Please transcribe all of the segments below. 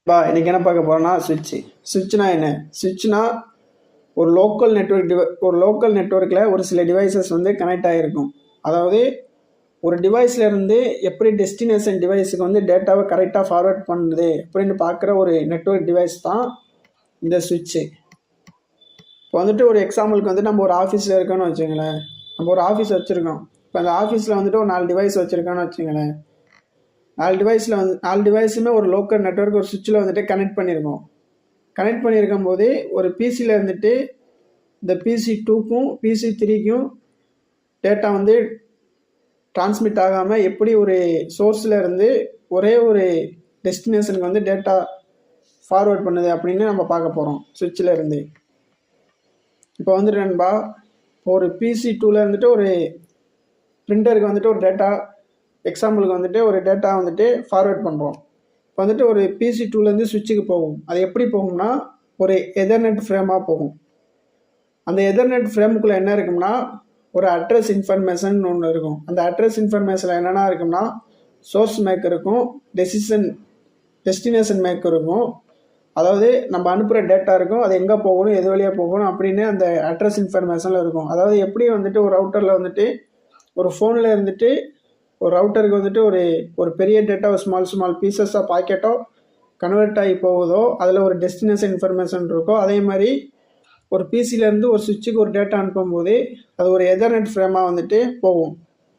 இன்றைக்கி என்ன பார்க்க போகிறோன்னா சுவிட்ச்னா என்ன? சுவிட்ச்னா ஒரு லோக்கல் நெட்வொர்க்கில் ஒரு சில டிவைசஸ் வந்து கனெக்ட் ஆகிருக்கும். அதாவது ஒரு டிவைஸ்லேருந்து எப்படி டெஸ்டினேஷன் டிவைஸுக்கு வந்து டேட்டாவை கரெக்டாக ஃபார்வேர்ட் பண்ணுது அப்படின்னு பார்க்குற ஒரு நெட்வொர்க் டிவைஸ் தான் இந்த சுவிட்சு. இப்போ வந்துட்டு ஒரு எக்ஸாம்பிளுக்கு வந்து நம்ம ஒரு ஆஃபீஸில் இருக்கோன்னு வச்சுங்களேன். நம்ம ஒரு ஆஃபீஸ் வச்சுருக்கோம். இப்போ அந்த ஆஃபீஸில் வந்துட்டு ஒரு 4 டிவைஸ் வச்சுருக்கோன்னு வச்சுங்களேன். 4 டிவைஸுமே ஒரு லோக்கல் நெட்வொர்க் ஒரு சுவிட்சில் வந்துட்டு கனெக்ட் பண்ணியிருக்கும் போது ஒரு பிசியில் இருந்துட்டு இந்த PC2க்கும் PC3க்கும் டேட்டா வந்து டிரான்ஸ்மிட் ஆகாமல் எப்படி ஒரு சோர்ஸில் இருந்து ஒரே ஒரு டெஸ்டினேஷனுக்கு வந்து டேட்டா ஃபார்வேர்ட் பண்ணுது அப்படின்னு நம்ம பார்க்க போகிறோம் சுவிட்சில் இருந்து. இப்போ வந்துட்டு நண்பா, ஒரு PC2ல் இருந்துட்டு ஒரு பிரிண்டருக்கு வந்துட்டு ஒரு டேட்டா எக்ஸாம்பிளுக்கு வந்துட்டு ஒரு டேட்டா வந்துட்டு ஃபார்வேர்ட் பண்ணுறோம். இப்போ வந்துட்டு ஒரு PC2லேருந்து சுவிட்சுக்கு போகும். அது எப்படி போகும்னா ஒரு எதர்நெட் ஃப்ரேமாக போகும். அந்த எதர்நெட் ஃப்ரேமுக்குள்ளே என்ன இருக்கும்னா ஒரு அட்ரஸ் இன்ஃபர்மேஷன் ஒன்று இருக்கும். அந்த அட்ரஸ் இன்ஃபர்மேஷனில் என்னென்னா இருக்கும்னா சோர்ஸ் மேக் இருக்கும், டெஸ்டினேஷன் மேக் இருக்கும். அதாவது நம்ம அனுப்புகிற டேட்டா இருக்கும், அது எங்கே போகணும், எது வழியாக போகணும் அப்படின்னு அந்த அட்ரஸ் இன்ஃபர்மேஷனில் இருக்கும். அதாவது எப்படி வந்துட்டு ஒரு ரவுட்டரில் வந்துட்டு ஒரு ஃபோனில் இருந்துட்டு ஒரு ரவுட்டருக்கு வந்துட்டு ஒரு பெரிய டேட்டா ஸ்மால் பீசஸாக பாக்கெட்டோ கன்வெர்ட் ஆகி போகுதோ அதில் ஒரு டெஸ்டினேஷன் இன்ஃபர்மேஷன் இருக்கோ, அதே மாதிரி ஒரு பிசிலேருந்து ஒரு சுவிட்சுக்கு ஒரு டேட்டா அனுப்பும்போது அது ஒரு எதர்நெட் ஃப்ரேமாக வந்துட்டு போகும்.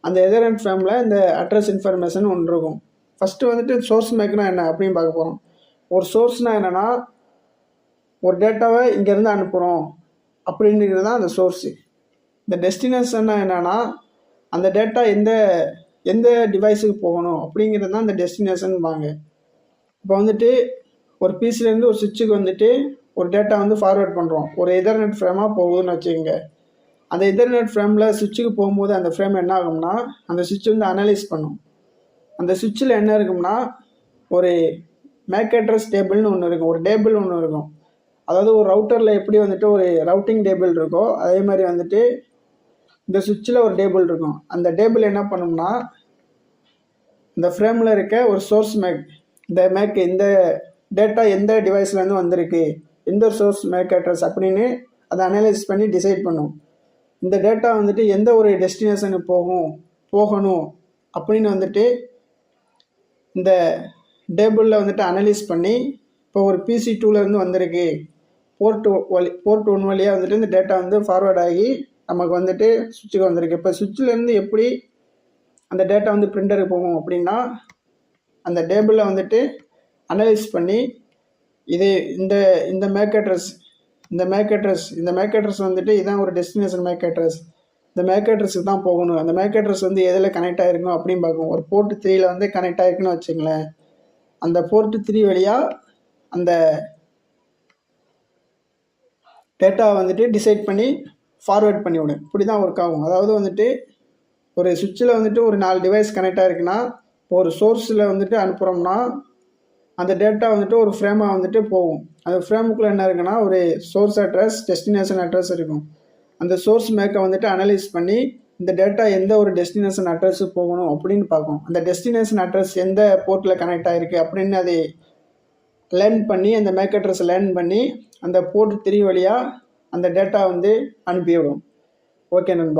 அந்த எதர்நெட் ஃப்ரேமில் இந்த அட்ரஸ் இன்ஃபர்மேஷன் ஒன்று இருக்கும். ஃபஸ்ட்டு வந்துட்டு சோர்ஸ் மேக்னா என்ன அப்படின்னு பார்க்க போகிறோம். ஒரு சோர்ஸ்னால் என்னென்னா ஒரு டேட்டாவை இங்கேருந்து அனுப்புகிறோம் அப்படிங்கிறது தான் அந்த சோர்ஸு. இந்த டெஸ்டினேஷன்னா என்னென்னா அந்த டேட்டா எந்த டிவைஸுக்கு போகணும் அப்படிங்கிறது தான் இந்த டெஸ்டினேஷன் வாங்க. இப்போ வந்துட்டு ஒரு பிசிலேருந்து ஒரு சுவிட்சுக்கு வந்துட்டு ஒரு டேட்டா வந்து ஃபார்வேர்ட் பண்ணுறோம். ஒரு எதர்நெட் ஃப்ரேமாக போகுதுன்னு வச்சுக்கோங்க. அந்த எதர்நெட் ஃப்ரேமில் சுவிட்சுக்கு போகும்போது அந்த ஃப்ரேம் என்ன ஆகும்னா அந்த சுவிட்ச் வந்து அனலைஸ் பண்ணும். அந்த சுவிட்சில் என்ன இருக்கும்னா ஒரு மேக் அட்ரஸ் டேபிள்னு ஒன்று இருக்கும், ஒரு டேபிள் ஒன்று இருக்கும். அதாவது ஒரு ரவுட்டரில் எப்படி வந்துட்டு ஒரு ரவுட்டிங் டேபிள் இருக்கோ அதே மாதிரி வந்துட்டு இந்த சுவிட்சில் ஒரு டேபிள் இருக்கும். அந்த டேபிள் என்ன பண்ணும்னா இந்த ஃப்ரேமில் இருக்க ஒரு சோர்ஸ் மேக் இந்த டேட்டா எந்த டிவைஸ்லேருந்து வந்திருக்கு, எந்த சோர்ஸ் மேக் அட்ரஸ் அப்படின்னு அதை அனலைஸ் பண்ணி டிசைட் பண்ணும். இந்த டேட்டா வந்துட்டு எந்த ஒரு டெஸ்டினேஷனுக்கு போகணும் அப்படின்னு வந்துட்டு இந்த டேபிளில் வந்துட்டு அனலைஸ் பண்ணி இப்போ ஒரு PC2லேருந்து வந்திருக்கு, போர்ட் 1 வழியாக வந்துட்டு இந்த டேட்டா வந்து ஃபார்வேர்ட் ஆகி நமக்கு வந்துட்டு சுவிட்சுக்கு வந்திருக்கு. இப்போ சுவிட்சிலேருந்து எப்படி அந்த டேட்டா வந்து பிரிண்டருக்கு போகும் அப்படின்னா அந்த டேபிளில் வந்துட்டு அனலைஸ் பண்ணி இது இந்த மேக் அட்ரஸ் வந்துட்டு இதான் ஒரு டெஸ்டினேஷன் மேக் அட்ரஸ், இந்த மேக் அட்ரஸுக்கு தான் போகணும். அந்த மேக் அட்ரஸ் வந்து எதில் கனெக்ட் ஆகிருக்கும் அப்படின்னு பார்க்கும். ஒரு போர்ட் 3ல் வந்து கனெக்ட் ஆகிருக்குன்னு வச்சுங்களேன். அந்த போர்ட் 3 வழியாக அந்த டேட்டாவை வந்துட்டு டிசைட் பண்ணி ஃபார்வேர்ட் பண்ணிவிடும். இப்படி தான் ஒர்க் ஆகும். அதாவது வந்துட்டு ஒரு சுவிட்சில் வந்துட்டு ஒரு 4 டிவைஸ் கனெக்ட் ஆகிருக்குன்னா ஒரு சோர்ஸில் வந்துட்டு அனுப்புகிறோம்னா அந்த டேட்டா வந்துட்டு ஒரு ஃப்ரேமாக வந்துட்டு போகும். அந்த ஃப்ரேமுக்குள்ளே என்ன இருக்குன்னா ஒரு சோர்ஸ் அட்ரஸ், டெஸ்டினேஷன் அட்ரஸ் இருக்கும். அந்த சோர்ஸ் மேக்கை வந்துட்டு அனலைஸ் பண்ணி இந்த டேட்டா எந்த ஒரு டெஸ்டினேஷன் அட்ரஸுக்கு போகணும் அப்படின்னு பார்க்கும். அந்த டெஸ்டினேஷன் அட்ரஸ் எந்த போர்ட்டில் கனெக்ட் ஆகிருக்கு அப்படின்னு அதை லேர்ன் பண்ணி அந்த மேக் அட்ரஸை லேர்ன் பண்ணி அந்த போர்ட் 3 வழியாக அந்த டேட்டா வந்து அனுப்பிவிடும். ஓகே நண்பா.